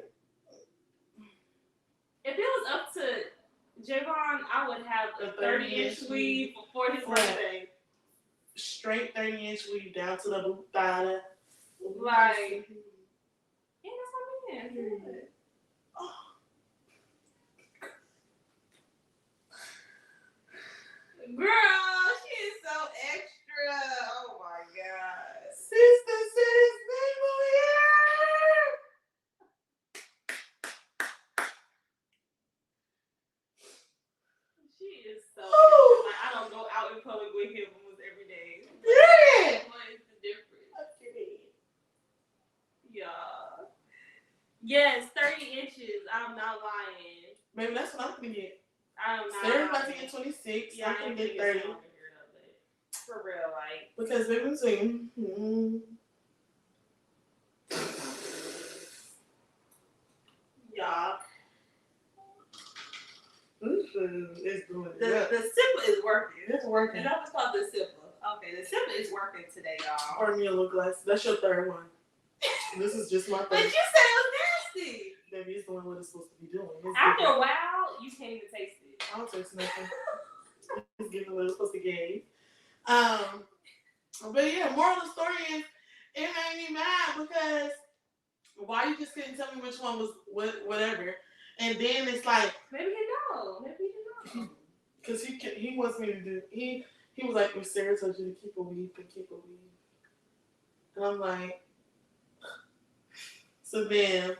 If it was up to Javon, I would have a 30-inch weave before his birthday. Straight 30-inch weave down to the boot thigh. Like, yeah, that's my man. Oh. Girl, she is so extra. Oh my god. Sister City's people here. She is so extra. Like, I don't go out in public with him almost every day. Yeah. What is the difference? Okay. Yeah. Yes, 30 inches. I'm not lying. Maybe that's what I'm gonna get. I'm not Sarah's about to get 26. Yeah, I'm gonna get 30. For real, like. Because they've been saying, Y'all. It's doing it. The sipper is working. It's working. And that was called the sipper. Okay, the sipper is working today, y'all. Pour me a little glass. That's your third one. This is just my third. But you said it was nasty. Baby, it's doing what it's supposed to be doing. After a while, you can't even taste it. I don't taste nothing. It's giving what it's supposed to give. But yeah, moral of the story is it made me mad because Why you just couldn't tell me which one was whatever? And then it's like maybe he know. Maybe he know. because he wants me to do he was like, if Sarah told you to keep a weave, then keep a weave. And I'm like, so then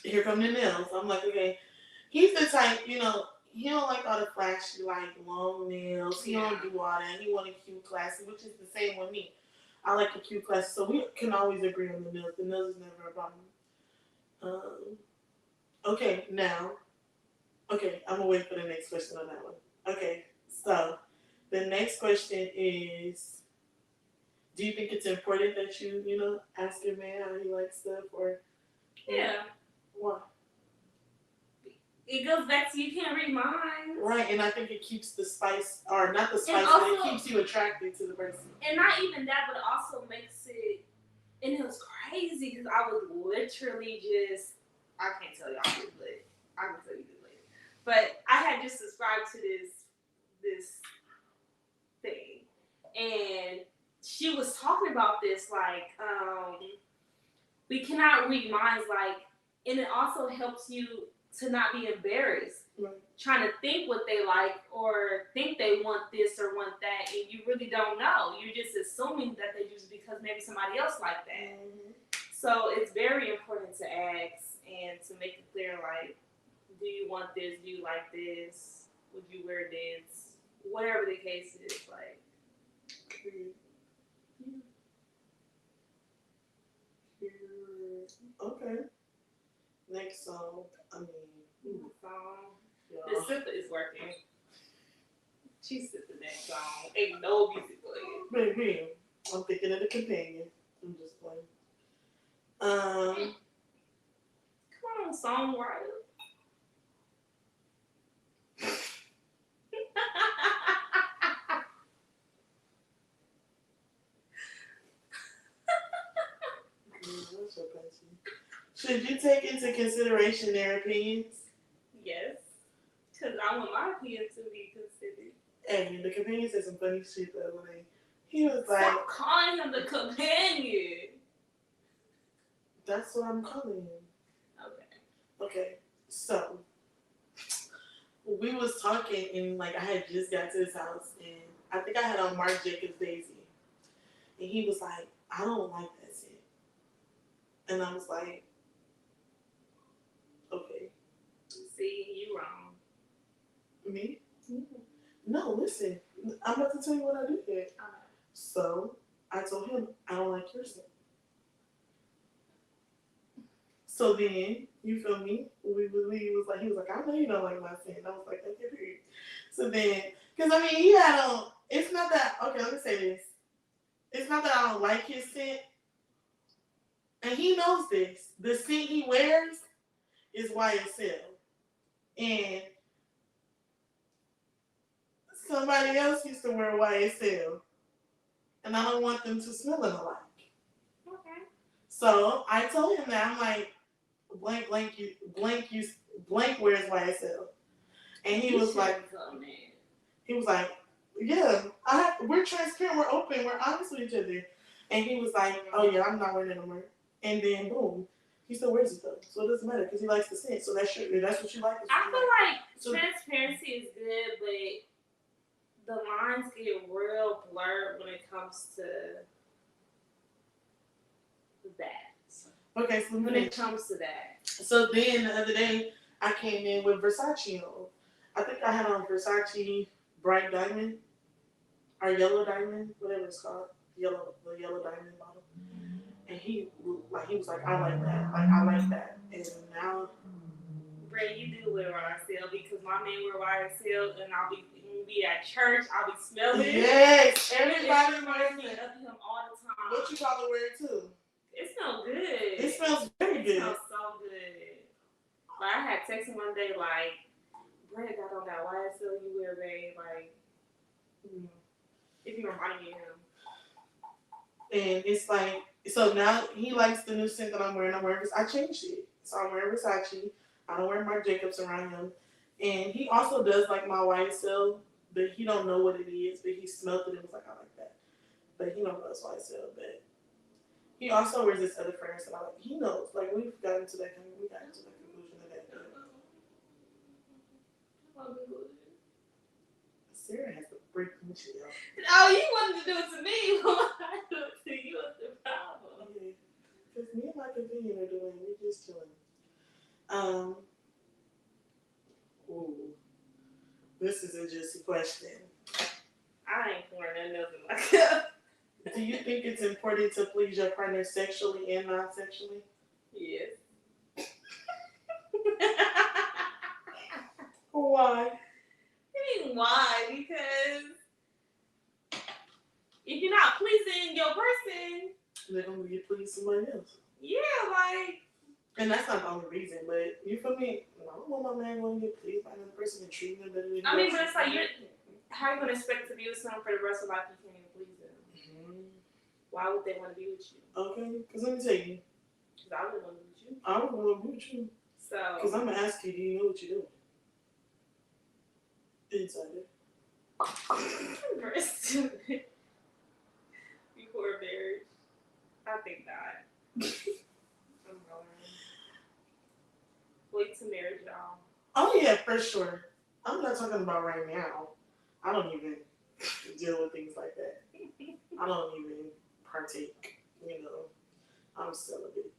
here come the nails. I'm like, okay, he's the type, he don't like all the flashy, like long nails. He don't do all that. He want a cute, classy, which is the same with me. I like a cute, classy. So we can always agree on the nails. The nails is never a problem. Okay, now, okay, I'm gonna wait for the next question on that one. Okay, so the next question is, do you think it's important that you ask your man how he likes stuff, or yeah? Why? It goes back to you can't read minds. Right, and I think it keeps the spice, or not the spice, also, but it keeps you attracted to the person. And not even that, but it also makes it, and it was crazy because I was literally just, I can't tell y'all this, but I can tell you this later. But I had just subscribed to this thing, and she was talking about this, like, we cannot read minds, like, and it also helps you to not be embarrassed, right, trying to think what they like or think they want this or want that, and you really don't know. You're just assuming that they use it because maybe somebody else like that. Mm-hmm. So it's very important to ask and to make it clear, like, do you want this? Do you like this? Would you wear this? Whatever the case is, like. Okay. Next song. Song. The sister is working. She's sipping that song. Ain't no music playing. Baby, I'm thinking of the companion. I'm just playing. Come on, songwriter. Should you take into consideration their opinions? Yes. Because I want my opinion to be considered. Hey, the companion said some funny shit the other day. He was like, stop calling him the companion. That's what I'm calling him. Okay. So, we was talking and like I had just got to his house and I think I had on Marc Jacobs Daisy. And he was like, I don't like that shit. And I was like, okay. See, you wrong. Me? Mm-hmm. No, listen. I'm about to tell you what I did. So, I told him, I don't like your scent. So then, you feel me? He was like, I know you don't like my scent. I was like, okay, period. So then, because I mean, he had on, it's not that, okay, let me say this. It's not that I don't like his scent. And he knows this. The scent he wears is YSL. And somebody else used to wear YSL. And I don't want them to smell it alike. Okay. So I told him that. I'm like, blank wears YSL. And he was like, yeah, we're transparent, we're open, we're honest with each other. And he was like, oh yeah, I'm not wearing it no more. And then boom, he still wears it though. So it doesn't matter because he likes the scent. So that's what you like. I feel like transparency is good, but the lines get real blurred when it comes to that. Okay, so when it comes to that. So then the other day I came in with Versace on. I think I had on Versace Bright Diamond or Yellow Diamond, whatever it's called, the yellow diamond bottle. And he was like, I like that. Like I like that. And now, Bray, you do wear YSL because my man wear YSL, and when we at church, I'll be smelling it. Yes, everybody reminds me of him all the time. What you probably wear too? It smells good. It smells very good. It smells so good. Like I had texted him one day, like, Brad got on that YSL you wear, babe. Like, if you remind me of him. And it's like, so now he likes the new scent that I'm wearing. I changed it. So I'm wearing Versace. I don't wear Marc Jacobs around him. And he also does like my YSL, but he don't know what it is. But he smelled it and was like, I like that. But he don't know it's YSL. But He also wears this other fragrance that I like. He knows. Like, we got into that conclusion of that. Sarah has to break me chill. Oh, you wanted to do it to me. Why do it to you? What's the problem? Yeah. Because me and my companion are doing, we're just chilling. Ooh. This is a juicy question. I ain't pouring nothing else in my cup. Do you think it's important to please your partner sexually and non-sexually? Yes. Why? I mean, why? Because if you're not pleasing your person, They're going to get pleased somebody else. Yeah, like. And that's not the only reason, but you feel me? I don't want my man going to get pleased by another person and treating them better than I mean, but it's like, how are you going to expect to be with someone for the rest of life if you can't even please them? Mm-hmm. Why would they want to be with you? Okay, because let me tell you. Because I wouldn't want to be with you. I wouldn't want to be with you. So. Because I'm going to ask you, do you know what you're doing? Inside it. Very stupid. Before marriage. I think not. I'm going. Wait to marriage, y'all. Oh, yeah, for sure. I'm not talking about right now. I don't even deal with things like that. I don't even partake. You know, I'm celibate.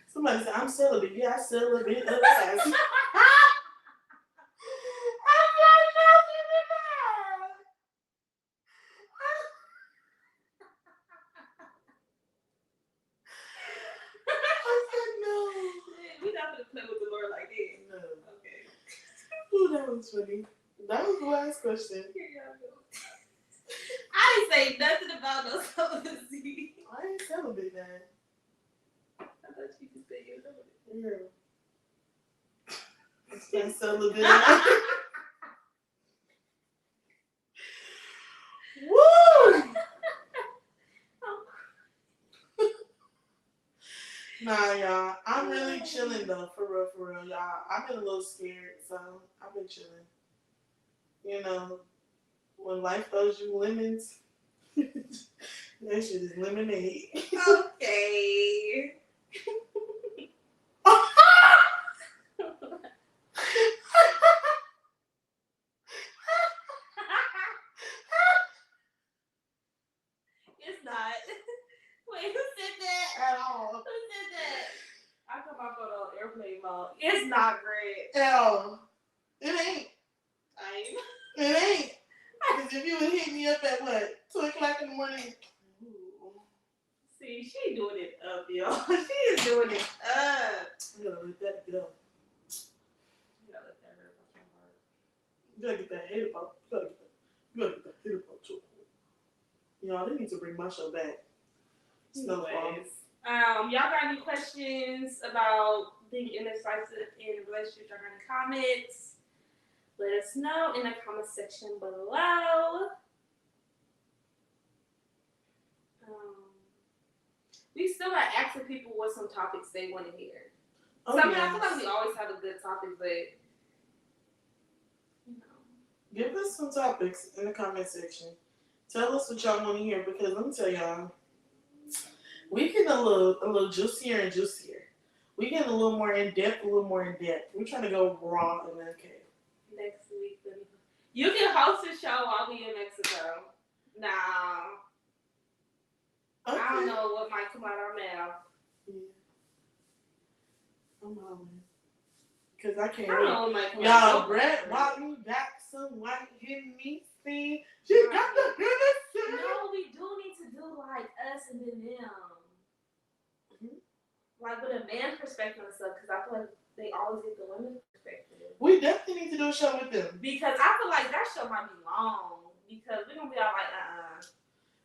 Somebody said, I'm celibate. Yeah, I celibate. Otherwise. That was funny. That was the last question. Here y'all go. I didn't say nothing about no celibacy. I ain't celibate, man. I thought you just said you were celibate. Yeah. I'm celibate. Woo! Nah, y'all. I'm really chilling though, for real, y'all. I've been a little scared, so I've been chilling. You know, when life throws you lemons, that shit is lemonade. Okay. It's not. Wait, who said that? At all. Who said that? I come off on airplane mode. It's not great. Hell, it ain't. It ain't. Because if you would hit me up at what? 2 o'clock in the morning. Ooh. See, she doing it up, y'all. She is doing it up. You gotta let that go. You gotta let that hurt my heart. You gotta get that hater pop. You gotta get that hater pop too. Y'all, they need to bring my show back. Anyways, y'all got any questions about being indecisive in relationships? Y'all got any comments? Let us know in the comment section below. We still are asking people what some topics they want to hear. Oh, so, I mean, yes. I feel like we always have a good topic, but, you know. Give us some topics in the comment section. Tell us what y'all want to hear, because let me tell y'all, we get a little juicier and juicier. We get a little more in depth, We're trying to go raw and okay. Next week, you can host a show while we in Mexico. Nah. Okay. I don't know what might come out of our mouth. Yeah. I'm hollering. Because I can't. I don't know what might come out. Y'all, Brett brought me back some white hidden meat thing. She got the goodness. No, we do need to do like us and then them. Mm-hmm. Like with a man perspective and stuff, because I feel like they always get the women's perspective. We definitely need to do a show with them. Because I feel like that show might be long. Because we're going to be all like,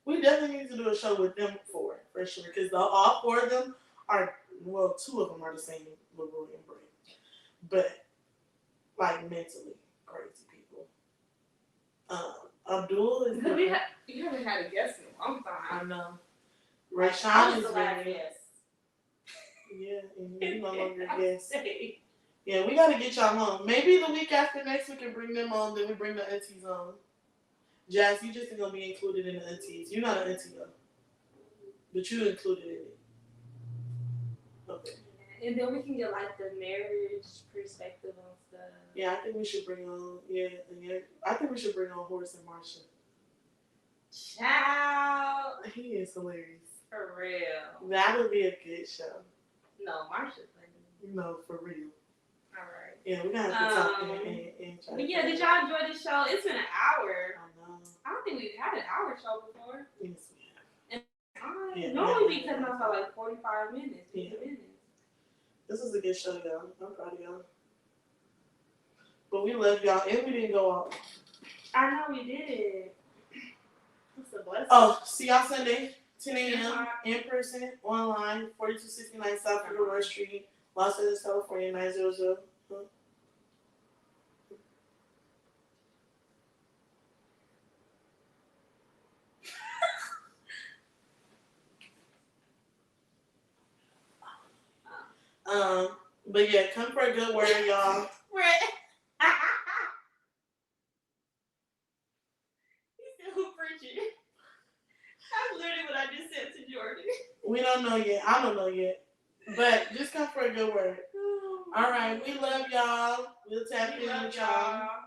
We definitely need to do a show with them for sure. Because all 4 of them are, well, 2 of them are the same with Roy and Bray. But, like, mentally crazy people. Abdul is... You haven't had a guest in a long time. I know. Rayshawn is the last guest. Yeah, and he's no longer a guest. Yeah, we got to get y'all on. Maybe the week after next we can bring them on, then we bring the aunties on. Jazz, you just ain't gonna be included in the aunties. You're not an auntie though, but you included in it. Okay. And then we can get like the marriage perspective on stuff. Yeah, I think we should bring on. Yeah. I think we should bring on Horace and Marsha. Child. He is hilarious. For real. That would be a good show. No, Marsha's funny. No, for real. Alright. Yeah, we're gonna have to talk and try. But yeah, did y'all enjoy the show? It's been an hour. I know. I don't think we've had an hour show before. Yes, we have. And normally we cutting off at like 45 minutes, 50 minutes. This was a good show, y'all. I'm proud of y'all. But we love y'all, and we didn't go out. I know we did. It's a blessing. Oh, see y'all Sunday, 10 a.m. in person, online, 4269 South River Street, Los Angeles, California, 900. But yeah, come for a good word, y'all. Right. He said, who preaching? That's literally what I just said to Jordan. We don't know yet. I don't know yet. But just come for a good word. All right. We love y'all. We'll tap in with y'all.